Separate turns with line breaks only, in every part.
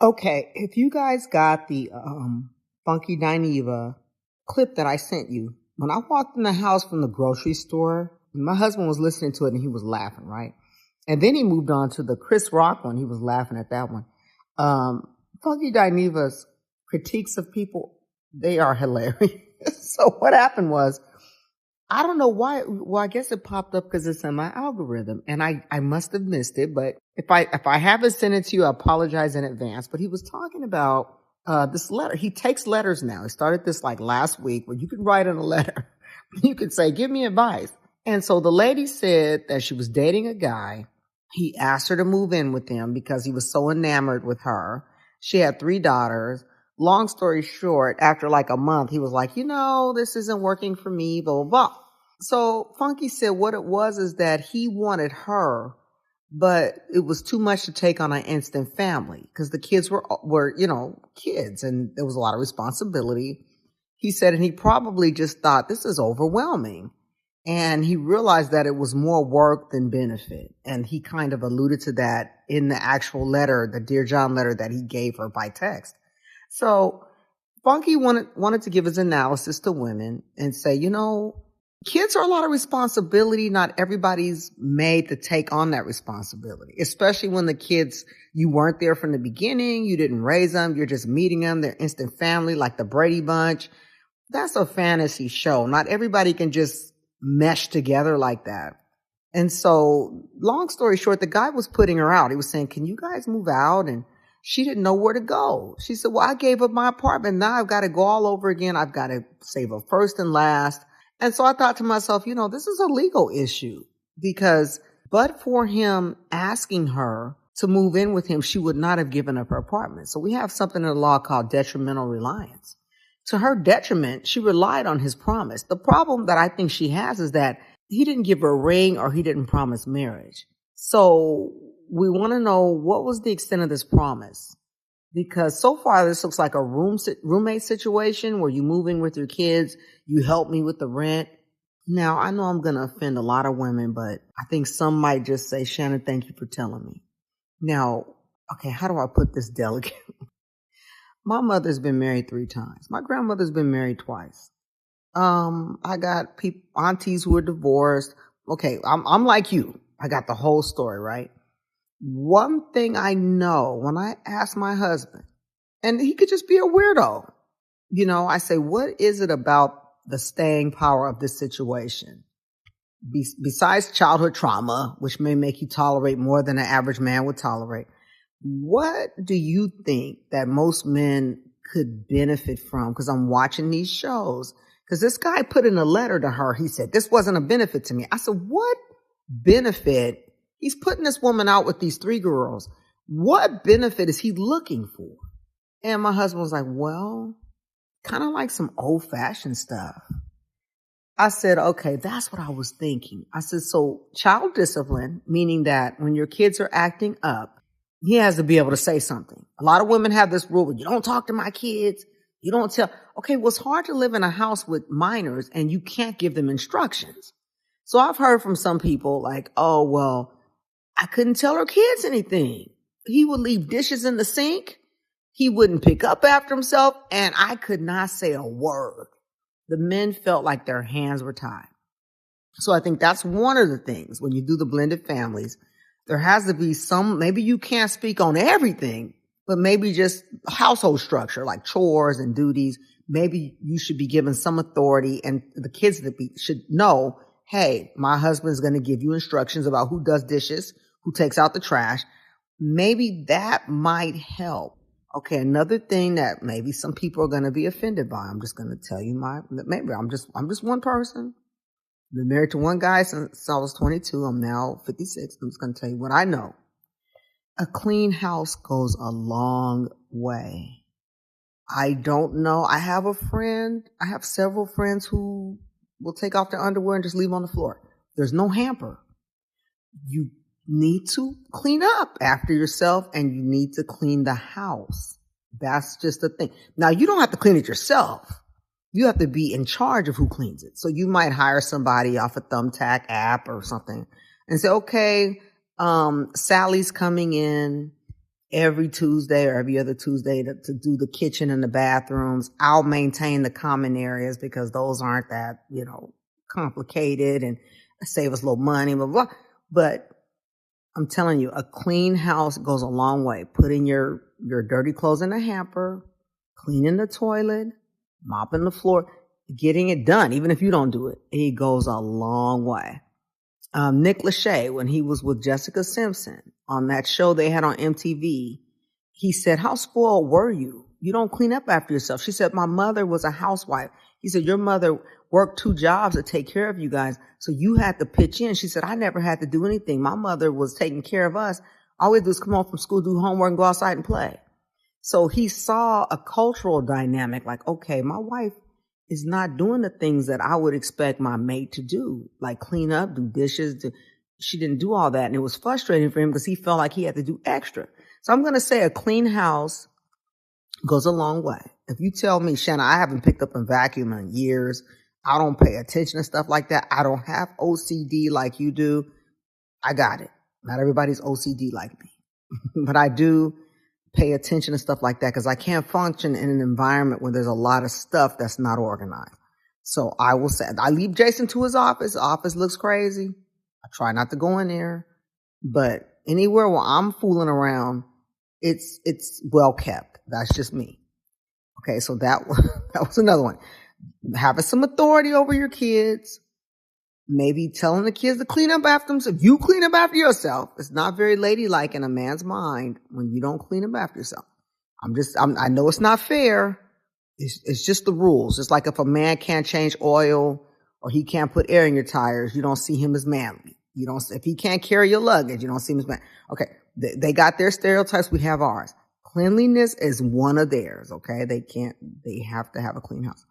Okay, if you guys got the Funky Dineva clip that I sent you, when I walked in the house from the grocery store, my husband was listening to it and he was laughing, right? And then he moved on to the Chris Rock one. He was laughing at that one. Um, Funky Dineva's critiques of people, they are hilarious. So what happened was, I don't know why. Well, I guess it popped up because it's in my algorithm, and I must have missed it. But if I haven't sent it to you, I apologize in advance. But he was talking about this letter. He takes letters now. He started this like last week, where you can write in a letter. You could say, "Give me advice." And so the lady said that she was dating a guy. He asked her to move in with him because he was so enamored with her. She had 3 daughters. Long story short, after like a month, he was like, this isn't working for me, blah, blah, blah. So Funky said what it was is that he wanted her, but it was too much to take on an instant family because the kids were, kids, and there was a lot of responsibility. He said, and he probably just thought this is overwhelming. And he realized that it was more work than benefit. And he kind of alluded to that in the actual letter, the Dear John letter that he gave her by text. So Funky wanted to give his analysis to women and say, kids are a lot of responsibility. Not everybody's made to take on that responsibility, especially when the kids, you weren't there from the beginning. You didn't raise them. You're just meeting them. They're instant family, like the Brady Bunch. That's a fantasy show. Not everybody can just mesh together like that. And so long story short, the guy was putting her out. He was saying, can you guys move out? And she didn't know where to go. She said, well, I gave up my apartment. Now I've got to go all over again. I've got to save up first and last. And so I thought to myself, this is a legal issue because but for him asking her to move in with him, she would not have given up her apartment. So we have something in the law called detrimental reliance. To her detriment, she relied on his promise. The problem that I think she has is that he didn't give her a ring or he didn't promise marriage. So we want to know what was the extent of this promise. Because so far this looks like a roommate situation where you move in with your kids, you help me with the rent. Now, I know I'm going to offend a lot of women, but I think some might just say, Shannon, thank you for telling me. Now, okay, how do I put this delicately? My mother's been married 3 times. My grandmother's been married twice. I got aunties who are divorced. Okay, I'm like you. I got the whole story, right? One thing I know when I ask my husband, and he could just be a weirdo, I say, what is it about the staying power of this situation? Besides childhood trauma, which may make you tolerate more than an average man would tolerate, what do you think that most men could benefit from? Because I'm watching these shows. Because this guy put in a letter to her. He said, this wasn't a benefit to me. I said, what benefit? He's putting this woman out with these 3 girls. What benefit is he looking for? And my husband was like, well, kind of like some old fashioned stuff. I said, okay, that's what I was thinking. I said, so child discipline, meaning that when your kids are acting up, he has to be able to say something. A lot of women have this rule, you don't talk to my kids. You don't tell. Okay, well, it's hard to live in a house with minors and you can't give them instructions. So I've heard from some people like, oh, well, I couldn't tell her kids anything. He would leave dishes in the sink. He wouldn't pick up after himself. And I could not say a word. The men felt like their hands were tied. So I think that's one of the things when you do the blended families. There has to be maybe you can't speak on everything, but maybe just household structure like chores and duties. Maybe you should be given some authority and the kids should know, hey, my husband's going to give you instructions about who does dishes, who takes out the trash. Maybe that might help. Okay, another thing that maybe some people are going to be offended by. I'm just going to tell you maybe I'm just one person. Been married to one guy since I was 22. I'm now 56. I'm just going to tell you what I know. A clean house goes a long way. I don't know. I have several friends who will take off their underwear and just leave on the floor. There's no hamper. You need to clean up after yourself and you need to clean the house. That's just a thing. Now, you don't have to clean it yourself. You have to be in charge of who cleans it. So you might hire somebody off a Thumbtack app or something and say, okay, Sally's coming in every Tuesday or every other Tuesday to do the kitchen and the bathrooms. I'll maintain the common areas because those aren't that, complicated and save us a little money, blah, blah. But I'm telling you, a clean house goes a long way. Putting your dirty clothes in a hamper, cleaning the toilet, mopping the floor, getting it done, even if you don't do it, it goes a long way. Nick Lachey, when he was with Jessica Simpson on that show they had on MTV, he said, how spoiled were you? You don't clean up after yourself. She said, my mother was a housewife. He said, your mother worked 2 jobs to take care of you guys, so you had to pitch in. She said, I never had to do anything. My mother was taking care of us. All we do is come home from school, do homework, and go outside and play. So he saw a cultural dynamic like, okay, my wife is not doing the things that I would expect my mate to do, like clean up, do dishes. She didn't do all that. And it was frustrating for him because he felt like he had to do extra. So I'm going to say a clean house goes a long way. If you tell me, Shanna, I haven't picked up a vacuum in years, I don't pay attention to stuff like that, I don't have OCD like you do, I got it. Not everybody's OCD like me. But I do pay attention to stuff like that because I can't function in an environment where there's a lot of stuff that's not organized. So I will say, I leave Jason to his office. The office looks crazy. I try not to go in there. But anywhere where I'm fooling around, it's well kept. That's just me. Okay, so that was another one. Having some authority over your kids. Maybe telling the kids to clean up after themselves. You clean up after yourself. It's not very ladylike in a man's mind when you don't clean up after yourself. I know it's not fair. It's just the rules. It's like if a man can't change oil or he can't put air in your tires, you don't see him as manly. If he can't carry your luggage, you don't see him as manly. Okay. They got their stereotypes. We have ours. Cleanliness is one of theirs. Okay. They have to have a clean house.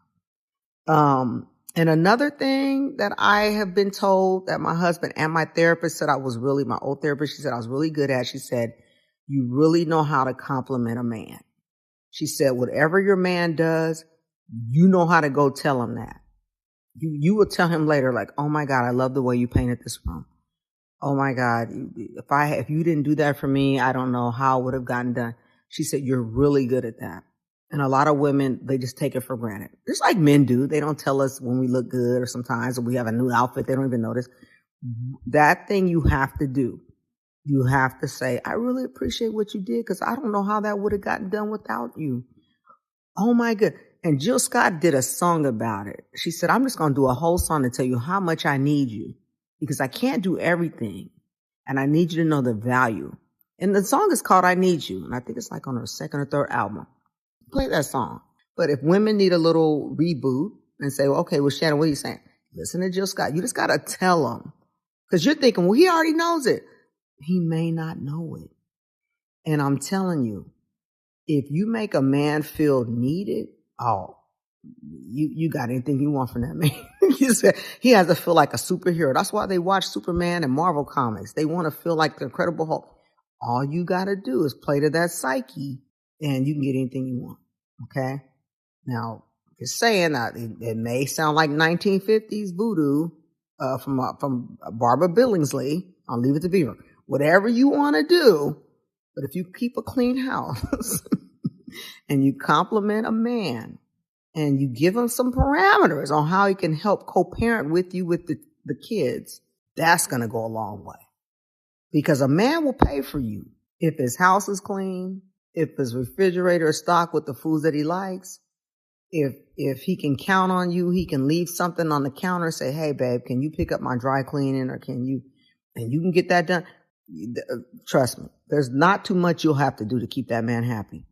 And another thing that I have been told that my husband and my therapist said my old therapist, she said I was really good at, she said, you really know how to compliment a man. She said, whatever your man does, you know how to go tell him that. You will tell him later, like, oh my God, I love the way you painted this room. Oh my God, if you didn't do that for me, I don't know how it would have gotten done. She said, you're really good at that. And a lot of women, they just take it for granted. Just like men do. They don't tell us when we look good or sometimes when we have a new outfit. They don't even notice. That thing you have to do. You have to say, I really appreciate what you did because I don't know how that would have gotten done without you. Oh my God. And Jill Scott did a song about it. She said, I'm just going to do a whole song to tell you how much I need you because I can't do everything. And I need you to know the value. And the song is called I Need You. And I think it's like on her second or third album. Play that song. But if women need a little reboot and say, well, okay, well, Shannon, what are you saying? Listen to Jill Scott. You just got to tell him. Because you're thinking, well, he already knows it. He may not know it. And I'm telling you, if you make a man feel needed, you got anything you want from that man. He has to feel like a superhero. That's why they watch Superman and Marvel comics. They want to feel like the Incredible Hulk. All you got to do is play to that psyche and you can get anything you want. Okay. Now, just saying that it may sound like 1950s voodoo, from Barbara Billingsley. I'll leave it to Beaver. Whatever you want to do. But if you keep a clean house and you compliment a man and you give him some parameters on how he can help co-parent with you with the kids, that's going to go a long way. Because a man will pay for you if his house is clean, if his refrigerator is stocked with the foods that he likes, if he can count on you, he can leave something on the counter and say, hey, babe, can you pick up my dry cleaning and you can get that done. Trust me, there's not too much you'll have to do to keep that man happy.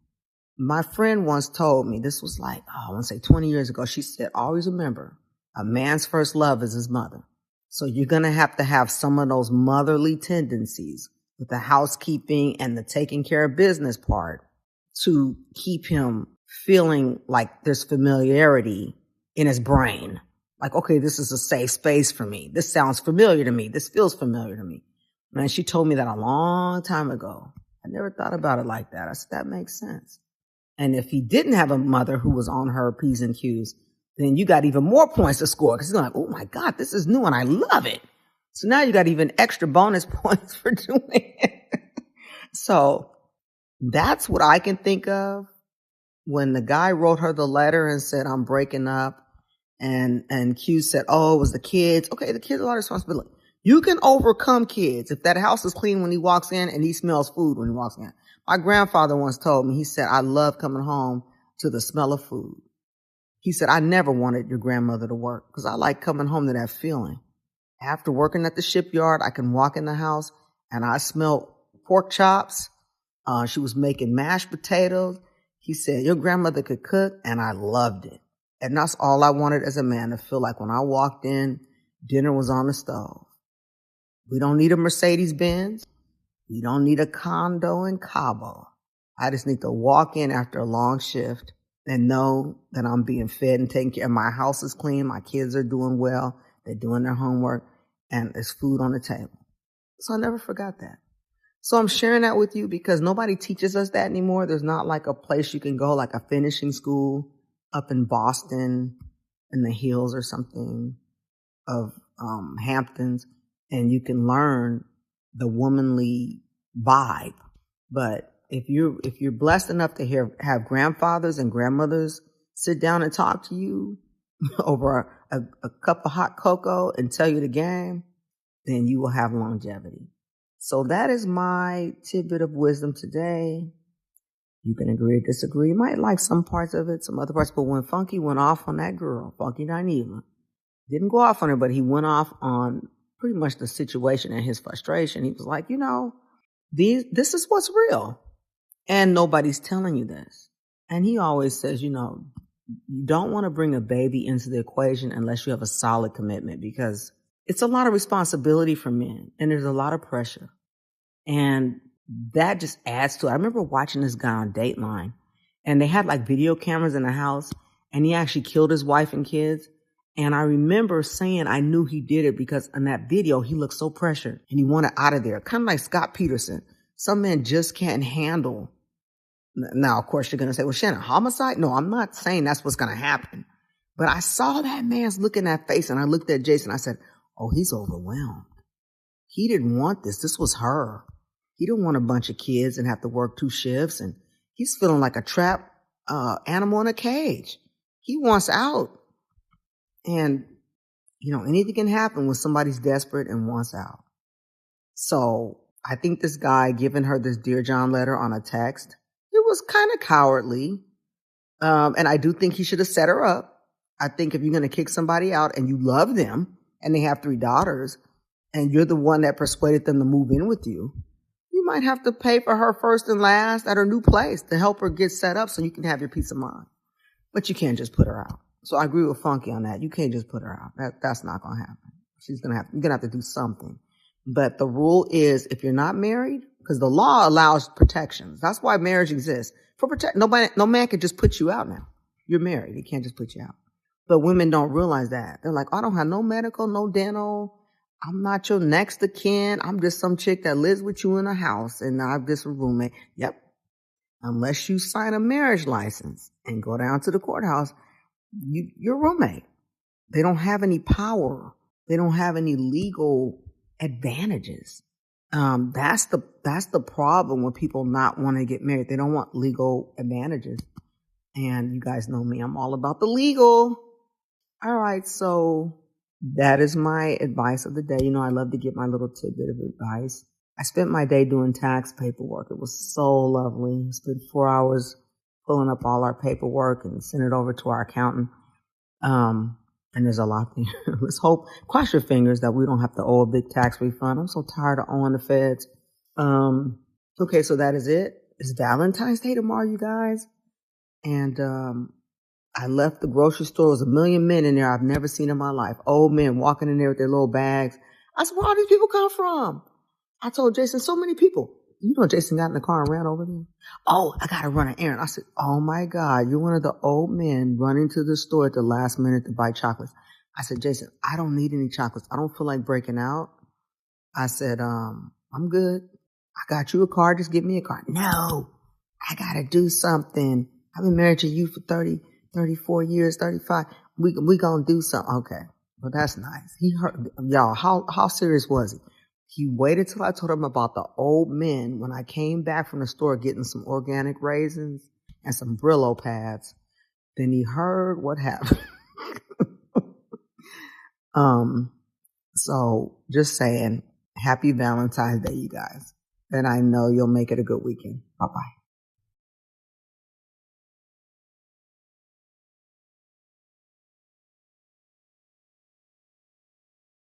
My friend once told me, this was like, I want to say 20 years ago, she said, always remember, a man's first love is his mother. So you're going to have some of those motherly tendencies with the housekeeping and the taking care of business part to keep him feeling like there's familiarity in his brain. Like, okay, this is a safe space for me. This sounds familiar to me. This feels familiar to me. Man, she told me that a long time ago. I never thought about it like that. I said, that makes sense. And if he didn't have a mother who was on her P's and Q's, then you got even more points to score because you're like, oh my God, this is new and I love it. So now you got even extra bonus points for doing it. So That's what I can think of when the guy wrote her the letter and said, I'm breaking up. And Q said, oh, it was the kids. Okay, the kids are a lot of responsibility. You can overcome kids if that house is clean when he walks in and he smells food when he walks in. My grandfather once told me, he said, I love coming home to the smell of food. He said, I never wanted your grandmother to work because I like coming home to that feeling. After working at the shipyard, I can walk in the house and I smell pork chops. She was making mashed potatoes. He said, your grandmother could cook, and I loved it. And that's all I wanted as a man, to feel like when I walked in, dinner was on the stove. We don't need a Mercedes Benz. We don't need a condo in Cabo. I just need to walk in after a long shift and know that I'm being fed and taken care of. My house is clean. My kids are doing well. They're doing their homework, and there's food on the table. So I never forgot that. So I'm sharing that with you because nobody teaches us that anymore. There's not like a place you can go, like a finishing school up in Boston in the hills or something of Hamptons, and you can learn the womanly vibe. But if you're blessed enough to have grandfathers and grandmothers sit down and talk to you over a cup of hot cocoa and tell you the game, then you will have longevity. So that is my tidbit of wisdom today. You can agree or disagree. You might like some parts of it, some other parts. But when Funky went off on that girl, Funky Dineva, didn't go off on her, but he went off on pretty much the situation and his frustration. He was like, this is what's real. And nobody's telling you this. And he always says, you don't want to bring a baby into the equation unless you have a solid commitment, because it's a lot of responsibility for men and there's a lot of pressure. And that just adds to it. I remember watching this guy on Dateline, and they had like video cameras in the house, and he actually killed his wife and kids. And I remember saying I knew he did it because in that video, he looked so pressured and he wanted out of there. Kind of like Scott Peterson. Some men just can't handle. Now, of course, you're going to say, well, Shannon, homicide? No, I'm not saying that's what's going to happen. But I saw that man's look in that face, and I looked at Jason. I said, oh, he's overwhelmed. He didn't want this. This was her. He didn't want a bunch of kids and have to work 2 shifts. And he's feeling like a trapped animal in a cage. He wants out. And, anything can happen when somebody's desperate and wants out. So I think this guy giving her this Dear John letter on a text, it was kind of cowardly. And I do think he should have set her up. I think if you're going to kick somebody out and you love them and they have 3 daughters and you're the one that persuaded them to move in with you, you might have to pay for her first and last at her new place to help her get set up so you can have your peace of mind. But you can't just put her out. So I agree with Funky on that. You can't just put her out. That's not going to happen. You're going to have to do something. But the rule is, if you're not married, because the law allows protections. That's why marriage exists. No man can just put you out now. You're married. He can't just put you out. But women don't realize that. They're like, I don't have no medical, no dental. I'm not your next of kin. I'm just some chick that lives with you in a house and I'm just a roommate. Yep. Unless you sign a marriage license and go down to the courthouse, you're a roommate. They don't have any power. They don't have any legal advantages. That's the problem with people not wanting to get married. They don't want legal advantages. And you guys know me. I'm all about the legal. All right. So that is my advice of the day. I love to give my little tidbit of advice. I spent my day doing tax paperwork. It was so lovely. I spent 4 hours pulling up all our paperwork and sent it over to our accountant. And there's a lot there. Let's hope, cross your fingers that we don't have to owe a big tax refund. I'm so tired of owing the feds. Okay, so that is it. It's Valentine's Day tomorrow, you guys. And I left the grocery store. There was a million men in there I've never seen in my life. Old men walking in there with their little bags. I said, where all these people come from? I told Jason, so many people. Jason got in the car and ran over there. Oh, I got to run an errand. I said, oh my God, you're one of the old men running to the store at the last minute to buy chocolates. I said, Jason, I don't need any chocolates. I don't feel like breaking out. I said, I'm good. I got you a car. Just give me a car. No, I got to do something. I've been married to you for 30, 34 years, 35. We going to do something. Okay. Well, that's nice. He hurt y'all. How serious was he? He waited till I told him about the old men when I came back from the store getting some organic raisins and some Brillo pads. Then he heard what happened. So just saying, happy Valentine's Day, you guys. And I know you'll make it a good weekend. Bye-bye.